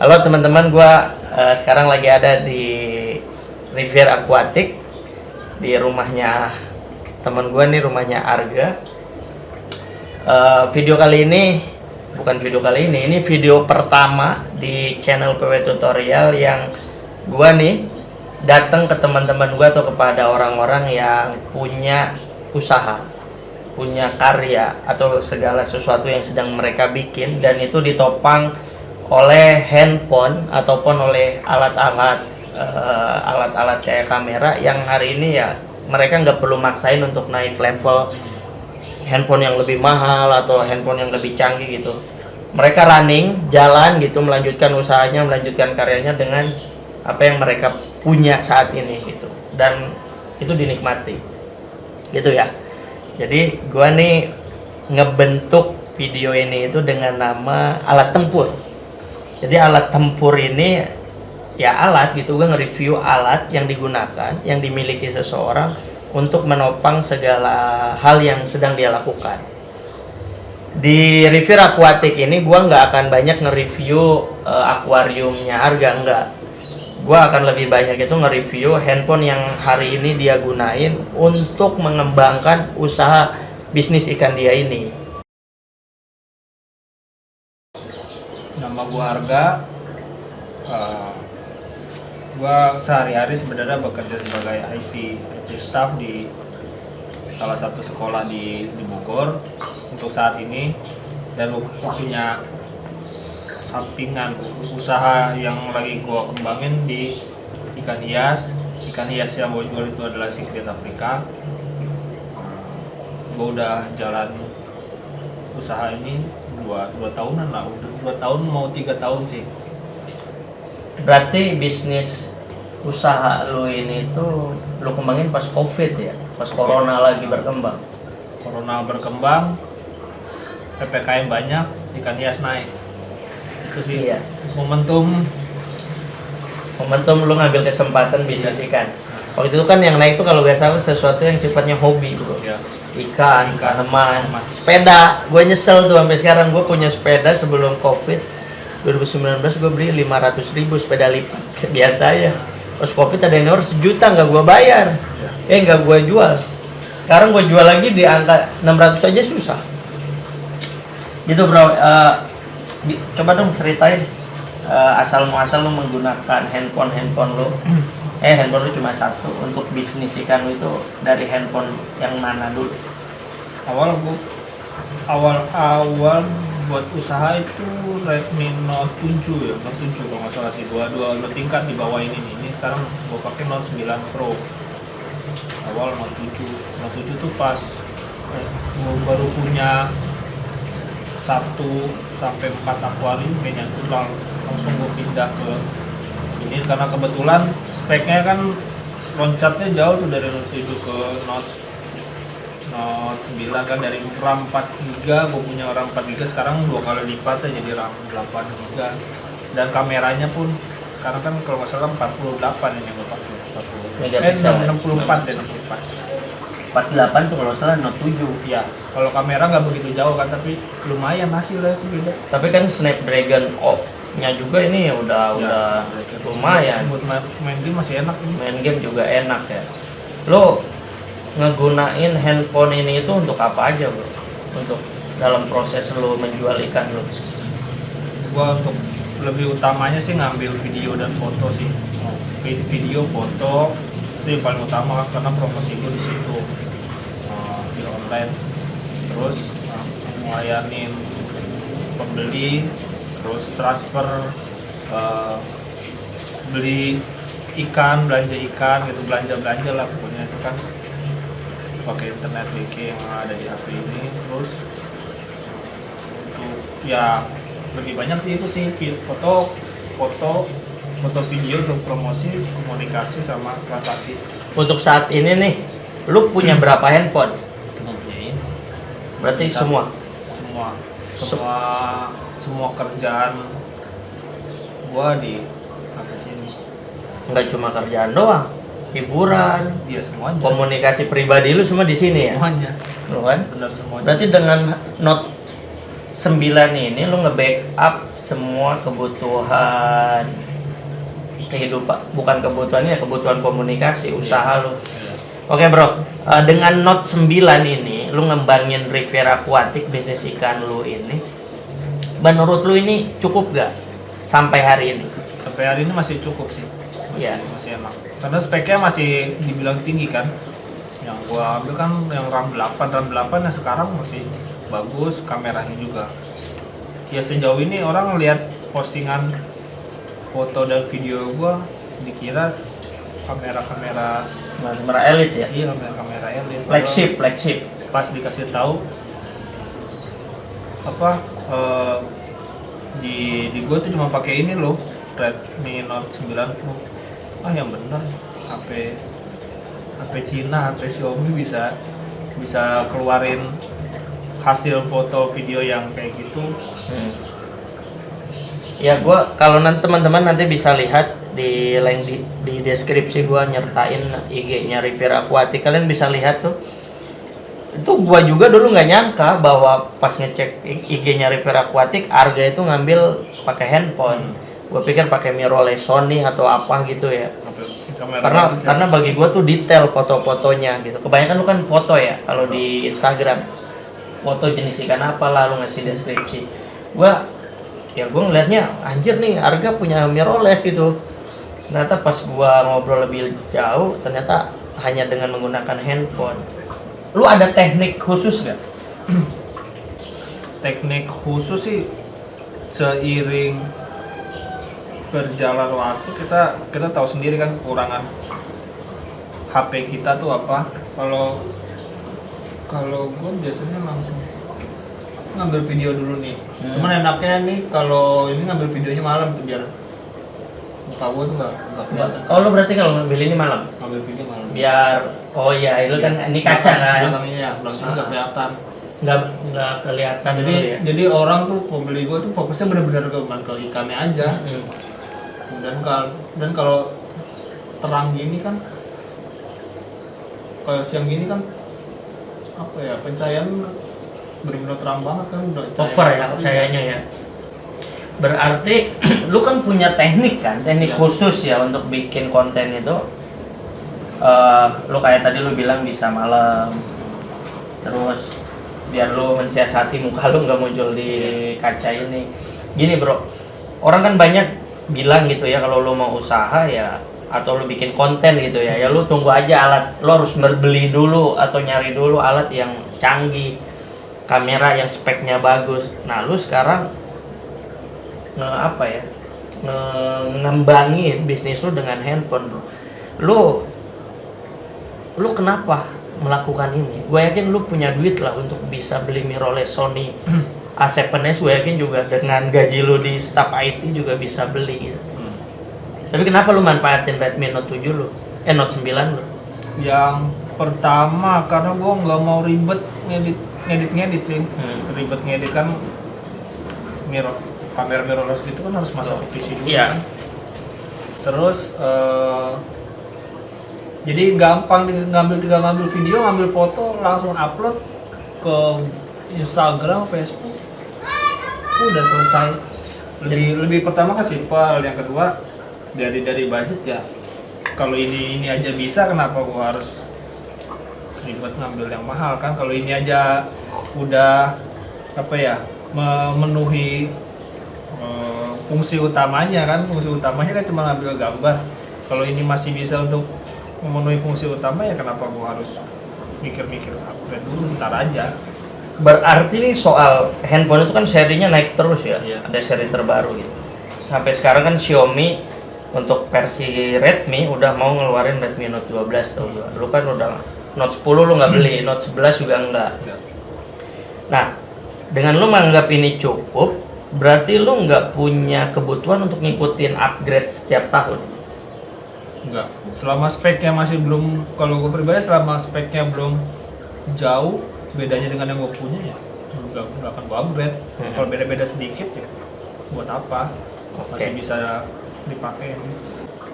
Halo teman-teman, gua sekarang lagi ada di Riviera Aquatic di rumahnya teman gua nih, rumahnya Arga. Video kali ini ini video pertama di channel PW Tutorial yang gua nih datang ke teman-teman gua atau kepada orang-orang yang punya usaha, punya karya atau segala sesuatu yang sedang mereka bikin, dan itu ditopang oleh handphone ataupun oleh alat-alat kayak kamera yang hari ini ya mereka nggak perlu maksain untuk naik level handphone yang lebih mahal atau handphone yang lebih canggih gitu. Mereka running, jalan gitu, melanjutkan usahanya, melanjutkan karyanya dengan apa yang mereka punya saat ini gitu, dan itu dinikmati gitu ya. Jadi gua nih ngebentuk video ini itu dengan nama alat tempur. Jadi alat tempur ini ya alat gitu, gue nge-review alat yang digunakan, yang dimiliki seseorang untuk menopang segala hal yang sedang dia lakukan. Di Riviera Aquatic ini gue nggak akan banyak nge-review akuariumnya Arga, enggak. Gue akan lebih banyak itu nge-review handphone yang hari ini dia gunain untuk mengembangkan usaha bisnis ikan dia ini. Nama gua Arga. Gua sehari-hari sebenarnya bekerja sebagai IT staff di salah satu sekolah di Bogor untuk saat ini, dan punya sampingan usaha yang lagi gua kembangin di ikan hias. Ikan hias yang gua jual itu adalah Secret Africa. Gua udah jalan usaha ini dua tahunan lah, udah 2 tahun mau 3 tahun sih. Berarti bisnis usaha lo ini tuh lo kembangin pas COVID ya, pas corona lagi berkembang. Corona berkembang, PPKM banyak, ikan hias naik. Itu sih Iya. momentum lo ngambil kesempatan bisnis ikan. Waktu itu kan yang naik tuh kalau gak salah sesuatu yang sifatnya hobi bro. ya. Ikan, tanaman, sepeda. Gue nyesel tuh sampai sekarang. Gue punya sepeda sebelum COVID 2019, gue beli 500.000 sepeda lipat biasa ya. Pas COVID ada yang nawar 1 juta, nggak gue bayar, nggak gue jual. Sekarang gue jual lagi di angka 600 aja susah. Gitu bro. Coba dong ceritain asal muasal lo menggunakan handphone lo. Handphone lu cuma satu untuk bisnis ikan lu itu dari handphone yang mana dulu? Awal buat usaha itu Redmi Note 7 ya, Note 7 kalau nggak salah sih, dua tingkat di bawah ini nih. Ini sekarang gua pakai Note 9 Pro. Awal Note 7 tuh pas gua baru punya 1 sampai 4 akuarium kayaknya tuh, langsung gua pindah ke ini karena kebetulan speknya kan loncatnya jauh tuh dari Note 7 ke Note 9 kan, dari RAM 4GB, gue punya RAM 4GB sekarang 2 kali lipatnya jadi RAM 8GB, dan kameranya pun sekarang kan kalau nggak salah 48 ini gue pakai, 64 deh, 48 tuh kalau salah Note 7. ya. Kalau kamera nggak begitu jauh kan, tapi lumayan hasilnya sih beda. Tapi kan Snapdragon nya juga ini udah lumayan. Buat main game masih enak ini. Main game juga enak ya. Lo ngegunain handphone ini itu untuk apa aja bro? Untuk dalam proses lo menjual ikan lo? Gua untuk lebih utamanya sih ngambil video dan foto sih. Video, foto itu yang paling utama karena promosi gue di situ, di online. Terus ngelayanin pembeli, terus transfer, beli ikan, belanja ikan gitu, belanja lah pokoknya itu kan pakai internet banking yang ada di HP ini. Terus untuk ya lebih banyak sih itu sih foto video untuk promosi, komunikasi sama transaksi. Untuk saat ini nih, lu punya berapa handphone? Berarti semua kerjaan gua di apa sini? Nggak cuma kerjaan doang, hiburan, Iya semuanya. komunikasi pribadi lu semua di sini ya? Semuanya. Lu kan? Benar semuanya. Berarti dengan Note 9 ini lu nge-backup semua kebutuhan kehidupan, bukan kebutuhannya, kebutuhan komunikasi, usaha lu. Oke bro, dengan Note 9 ini, lu ngembangin Riviera Aquatic, bisnis ikan lu ini, menurut lu ini cukup gak sampai hari ini? Sampai hari ini masih cukup sih, Iya. masih enak. Karena speknya masih dibilang tinggi kan. Yang gua ambil kan yang RAM 8 yang sekarang masih bagus, kameranya juga. Ya sejauh ini orang lihat postingan foto dan video gua dikira kamera Elit ya? iya kamera elit. Flagship. Pas dikasih tahu apa di gue tuh cuma pakai ini loh, Redmi Note 9 Pro. Yang bener HP Cina, HP Xiaomi bisa keluarin hasil foto video yang kayak gitu. Ya gua kalau nanti teman-teman nanti bisa lihat di link di deskripsi gua nyertain IG-nya Riviera Aquatic, kalian bisa lihat tuh. Itu gua juga dulu nggak nyangka bahwa pas ngecek IG-nya Riviera Aquatic harga itu ngambil pakai handphone. Gua pikir pakai mirrorless Sony atau apa gitu ya. Karena bagi gua tuh detail foto-fotonya gitu. Kebanyakan lu kan foto ya kalau di Instagram. Foto jenis ikan apa lah lu ngasih deskripsi. Gua ngelihatnya anjir nih harga punya mirrorless gitu. Ternyata pas gua ngobrol lebih jauh ternyata hanya dengan menggunakan handphone. Lu ada teknik khusus nggak? Teknik khusus sih seiring berjalan waktu kita tahu sendiri kan kekurangan HP kita tuh apa. Kalau gue biasanya langsung ngambil video dulu nih. Cuman enaknya nih kalau ini ngambil videonya malam tuh biar muka gue tuh nggak kelihatan. Oh lu berarti kalau ngambil ini malam? Ngambil video malam. Biar itu kan ini kaca kan? Belakangnya nggak kelihatan. Nggak kelihatan Jadi dulu ya? jadi orang tuh pembeli gue tuh fokusnya benar-benar ke ikannya aja. Dan kalau terang gini kan, kalau siang gini kan apa ya, pencahayaan benar-benar terang banget kan, udah Over ya cahayanya ya. Berarti lu kan punya teknik kan, teknik khusus ya untuk bikin konten itu. Lu kayak tadi lu bilang bisa malam, terus biar lu mensiasati muka lu nggak muncul di kaca ini. Gini bro, orang kan banyak bilang gitu ya, kalau lu mau usaha ya atau lu bikin konten gitu ya lu tunggu aja alat, lu harus beli dulu atau nyari dulu alat yang canggih, kamera yang speknya bagus. Nah lu sekarang ngembangin bisnis lu dengan handphone bro. Lu kenapa melakukan ini? Gue yakin lu punya duit lah untuk bisa beli mirrorless Sony A7S. Gue yakin juga dengan gaji lu di staff IT juga bisa beli gitu. Tapi kenapa lu manfaatin Redmi Note 7 lu? Note 9 lu? Yang pertama karena gue nggak mau ribet ngedit sih. Ribet ngedit kan, kamera mirrorless gitu kan harus masuk ke PC dulu kan. Terus jadi gampang tinggal ngambil video, ngambil foto, langsung upload ke Instagram, Facebook, udah selesai. Lebih pertama kan simpel, yang kedua dari budget ya. Kalau ini aja bisa, kenapa gua harus ribet ngambil yang mahal kan? Kalau ini aja udah memenuhi fungsi utamanya kan cuma ngambil gambar. Kalau ini masih bisa untuk memenuhi fungsi utama, ya kenapa gua harus mikir-mikir upgrade dulu, ntar aja. Berarti nih soal handphone itu kan serinya naik terus ya? Ada seri terbaru gitu. Sampai sekarang kan Xiaomi untuk versi Redmi udah mau ngeluarin Redmi Note 12 tuh. Lu kan udah Note 10 lu nggak beli, Note 11 juga enggak. Nah, dengan lu menganggap ini cukup, berarti lu nggak punya kebutuhan untuk ngikutin upgrade setiap tahun? Enggak. Selama speknya masih belum, kalau gue pribadi selama speknya belum jauh bedanya dengan yang gue punya, ya nggak akan gue upgrade. Kalau beda-beda sedikit ya buat apa? Masih bisa dipakai.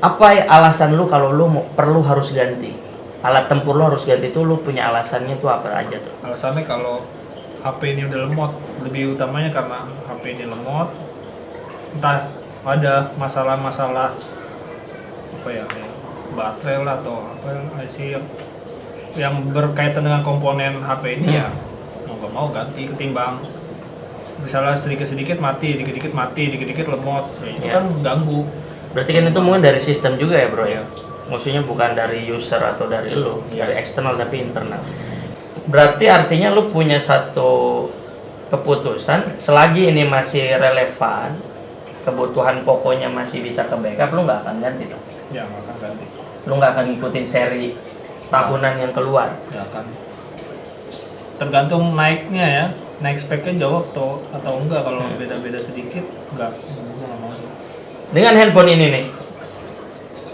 Apa alasan lu kalau lu perlu harus ganti? Alat tempur lu harus ganti tuh lu punya alasannya tuh apa aja tuh? Alasannya kalau HP ini udah lemot, lebih utamanya karena HP ini lemot, entah ada masalah-masalah apa ya, kayak baterai lah atau apa IC yang berkaitan dengan komponen HP ini, ya mau gak mau ganti, ketimbang misalnya sedikit-sedikit mati, dikit-dikit lemot, ya itu kan ganggu. Berarti kan itu mungkin dari sistem juga ya bro ya? Maksudnya bukan dari user atau dari lo, dari eksternal tapi internal. Berarti artinya lu punya satu keputusan, selagi ini masih relevan, kebutuhan pokoknya masih bisa ke backup, lu nggak akan ganti dong? Ya nggak akan ganti. Lu nggak akan ngikutin seri tahunan yang keluar? Ya akan. Tergantung naiknya ya, naik speknya jauh atau enggak. Kalau beda-beda sedikit, enggak mau. Dengan handphone ini nih,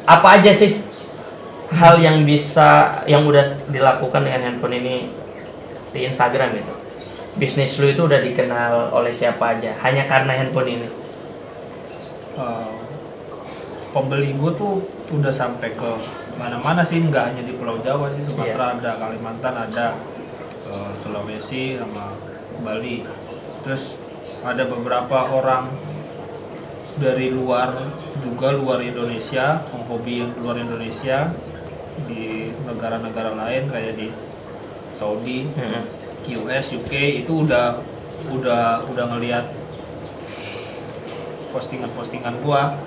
apa aja sih hal yang udah dilakukan dengan handphone ini di Instagram itu? Bisnis lu itu udah dikenal oleh siapa aja hanya karena handphone ini? Pembeli gue tuh udah sampai ke mana-mana sih, nggak hanya di Pulau Jawa sih, Sumatera ada, Kalimantan ada, Sulawesi sama Bali. Terus ada beberapa orang dari luar juga, luar Indonesia, penghobi yang luar Indonesia di negara-negara lain kayak di Saudi, US, UK itu udah ngelihat postingan gua.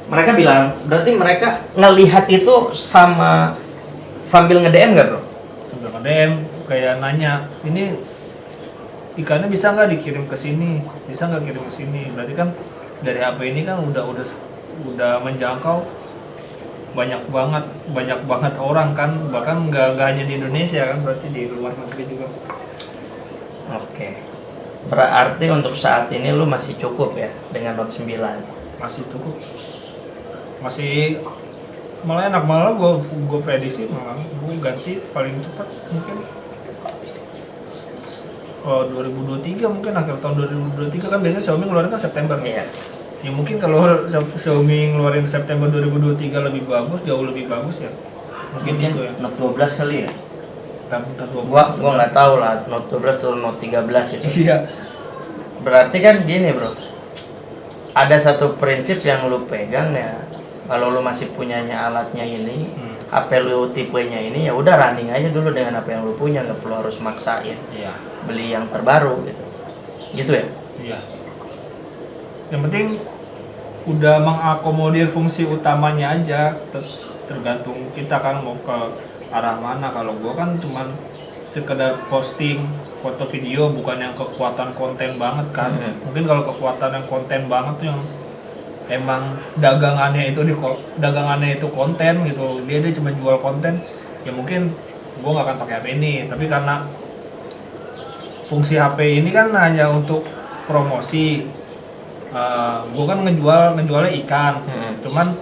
Mereka bilang, berarti mereka ngelihat itu sambil nge-DM nggak bro? Sambil nge-DM, kayak nanya, ini ikannya bisa nggak dikirim ke sini, bisa nggak kirim ke sini. Berarti kan dari HP ini kan udah menjangkau banyak banget orang kan, bahkan nggak hanya di Indonesia kan, berarti di luar negeri juga. Oke. Berarti untuk saat ini lu masih cukup ya dengan Note 9? Masih cukup, masih malah enak, malah gue prediksi malah gue ganti paling cepat mungkin 2023, mungkin akhir tahun 2023 kan biasanya Xiaomi ngeluarin kan September. Iya. Ya mungkin kalau Xiaomi ngeluarin September 2023 lebih bagus, jauh lebih bagus ya. Mungkin itu ya. Note 12 kali ya? Kita Gua nggak tahu lah Note 12 atau Note 13 itu. Iya. Berarti kan gini bro, ada satu prinsip yang lu pegang ya. Kalau lu masih punyanya alatnya ini, HP lu tipenya ini, ya udah running aja dulu dengan apa yang lu punya, nggak perlu harus maksain. Iya. Beli yang terbaru gitu. Gitu ya? Iya. Yang penting udah mengakomodir fungsi utamanya aja, tergantung kita kan mau ke arah mana. Kalau gua kan cuman sekedar posting foto video, bukan yang kekuatan konten banget kan. Mungkin kalau kekuatan yang konten banget tuh yang emang dagangannya itu konten gitu, dia cuma jual konten, ya mungkin gua nggak akan pakai HP ini. Tapi karena fungsi HP ini kan hanya untuk promosi, gue kan ngejualnya ikan, cuman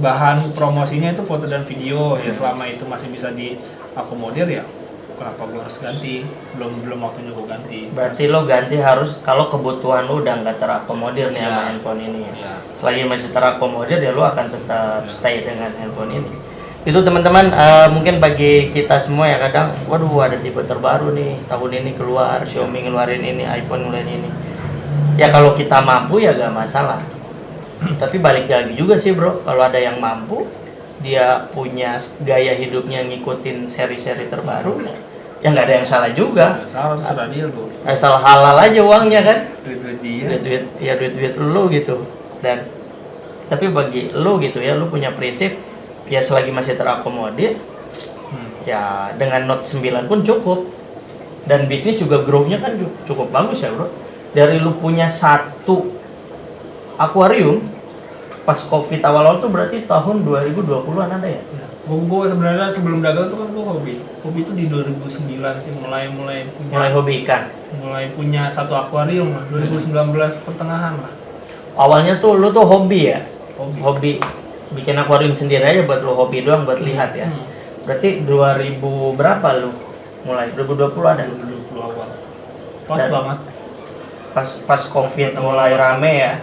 bahan promosinya itu foto dan video, ya selama itu masih bisa diakomodir ya kenapa gue harus ganti, belum waktunya gue ganti. Berarti lo ganti harus kalau kebutuhan lo udah nggak terakomodir nih sama handphone ini ya. Selagi masih terakomodir ya lo akan tetap stay dengan handphone ini. Itu teman-teman, mungkin bagi kita semua ya kadang, waduh ada tipe terbaru nih tahun ini keluar, Xiaomi ngeluarin ini, iPhone ngeluarin ini. Ya kalau kita mampu ya gak masalah. Tapi balik lagi juga sih bro, kalau ada yang mampu, dia punya gaya hidupnya ngikutin seri-seri terbaru, ya nggak ada yang salah juga. Salah, terserah dia bro. Asal halal aja uangnya kan. Duit dia. Duit lu gitu. Dan tapi bagi lu gitu ya, lu punya prinsip ya selagi masih terakomodir, ya dengan Note 9 pun cukup. Dan bisnis juga growth-nya kan cukup bagus ya bro. Dari lu punya satu akuarium pas COVID awal-awal tuh berarti tahun 2020-an ada ya? Gue sebenarnya sebelum dagang tuh kan gue hobi itu di 2009 sih mulai hobi ikan, mulai punya satu akuarium 2019 pertengahan lah. Awalnya tuh lu tuh hobi ya, hobi bikin akuarium sendiri aja buat lu hobi doang, buat lihat ya. Berarti 2000 berapa lu mulai? 2020 ada? 2020 awal pas Dan banget pas COVID mulai rame ya,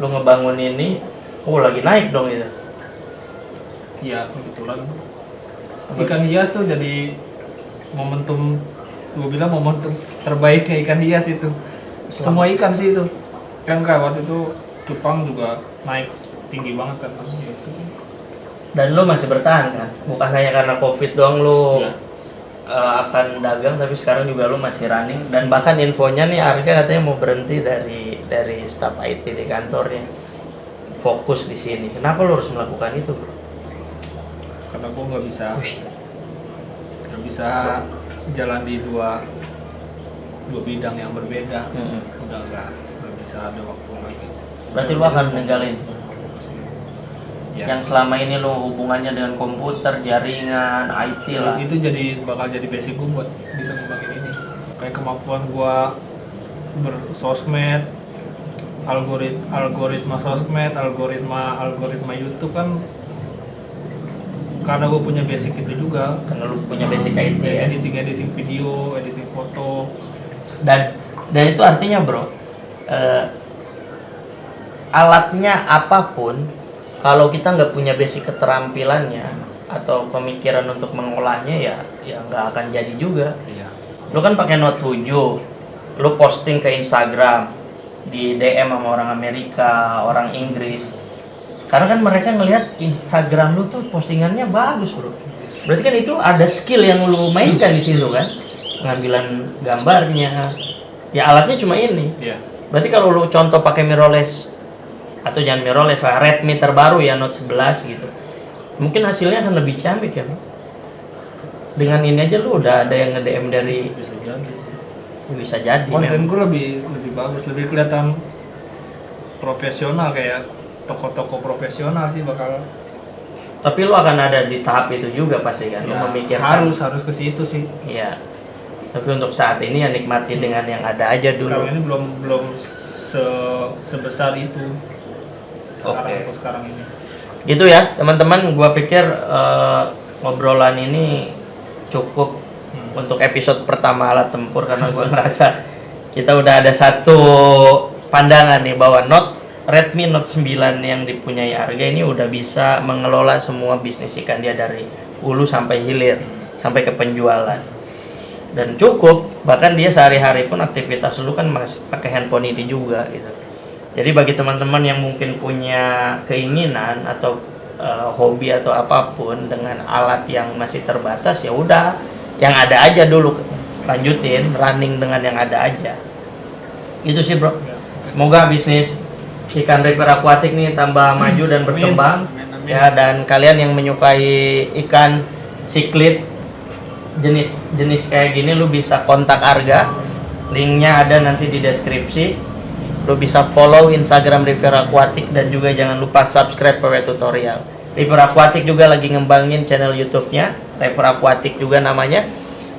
lu ngebangun ini, lagi naik dong itu. Iya, kebetulan ikan hias tuh jadi momentum, gue bilang momentum terbaiknya ikan hias itu. Semua ikan sih itu. Kan kayak waktu itu cupang juga naik tinggi banget kan gitu. Dan lu masih bertahan kan? Bukan hanya karena COVID doang lu Iya. akan dagang, tapi sekarang juga lu masih running. Dan bahkan infonya nih Arga katanya mau berhenti dari staff IT di kantornya, fokus di sini. Kenapa lu harus melakukan itu, bro? Karena gue nggak Wih, bisa jalan di dua bidang yang berbeda. Udah nggak bisa ada waktu lagi. berarti lu akan ninggalin Ya. yang selama ini lu hubungannya dengan komputer, jaringan, IT lah. Itu bakal jadi basic gue buat bisa ngembangin ini. Kayak kemampuan gue bersosmed, algoritma sosmed, algoritma YouTube kan karena gue punya basic itu juga. Karena lu punya basic IT ya. Editing video, editing foto. Dan itu artinya, bro, alatnya apapun, kalau kita nggak punya basic keterampilannya atau pemikiran untuk mengolahnya, ya nggak akan jadi juga. Iya. Lu kan pakai Note 7, lu posting ke Instagram, di DM sama orang Amerika, orang Inggris. Karena kan mereka ngelihat Instagram lu tuh postingannya bagus, bro. Berarti kan itu ada skill yang lu mainkan di situ kan? Pengambilan gambarnya. Ya alatnya cuma ini. Iya. Berarti kalau lu contoh pakai mirrorless, atau jangan mirrorless lah, Redmi terbaru ya, Note 11 gitu, mungkin hasilnya akan lebih cantik ya, bro. Dengan ini aja lu udah ada yang nge-DM dari, Bisa jadi sih. bisa jadi Konten memang. gue lebih bagus, lebih kelihatan profesional, kayak toko-toko profesional sih bakal. Tapi lu akan ada di tahap itu juga pasti kan, lu Ya, memikirkan. harus ke situ sih. Iya. Tapi untuk saat ini ya nikmati dengan yang ada aja dulu. Sekarang ini belum sebesar itu. Sekarang ini. Gitu ya teman-teman, gua pikir ngobrolan ini cukup untuk episode pertama alat tempur, karena gua ngerasa kita udah ada satu pandangan nih bahwa Redmi Note 9 yang dipunyai Arga ini udah bisa mengelola semua bisnis ikan dia dari hulu sampai hilir, sampai ke penjualan. Dan cukup, bahkan dia sehari-hari pun aktivitas lu kan masih pakai handphone ini juga gitu. Jadi bagi teman-teman yang mungkin punya keinginan atau hobi atau apapun dengan alat yang masih terbatas, ya udah yang ada aja dulu, lanjutin running dengan yang ada aja. Itu sih, bro. Semoga bisnis ikan reper akuatik nih tambah maju dan berkembang. Amin. Ya, dan kalian yang menyukai ikan siklit jenis kayak gini, lu bisa kontak Arga. Linknya ada nanti di deskripsi. Lu bisa follow Instagram River Aquatic, dan juga jangan lupa subscribe PW Tutorial. River Aquatic juga lagi ngembangin channel YouTube-nya, River Aquatic juga namanya.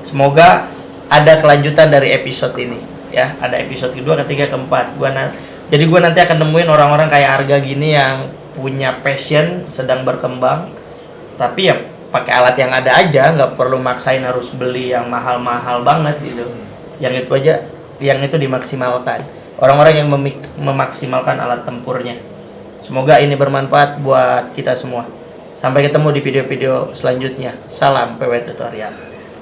Semoga ada kelanjutan dari episode ini ya. Ada episode kedua, ketiga, keempat. Jadi gue nanti akan nemuin orang-orang kayak Arga gini yang punya passion, sedang berkembang, tapi ya pakai alat yang ada aja, nggak perlu maksain harus beli yang mahal-mahal banget gitu. Yang itu aja, yang itu dimaksimalkan. Orang-orang yang memaksimalkan alat tempurnya. Semoga ini bermanfaat buat kita semua. Sampai ketemu di video-video selanjutnya. Salam PW Tutorial.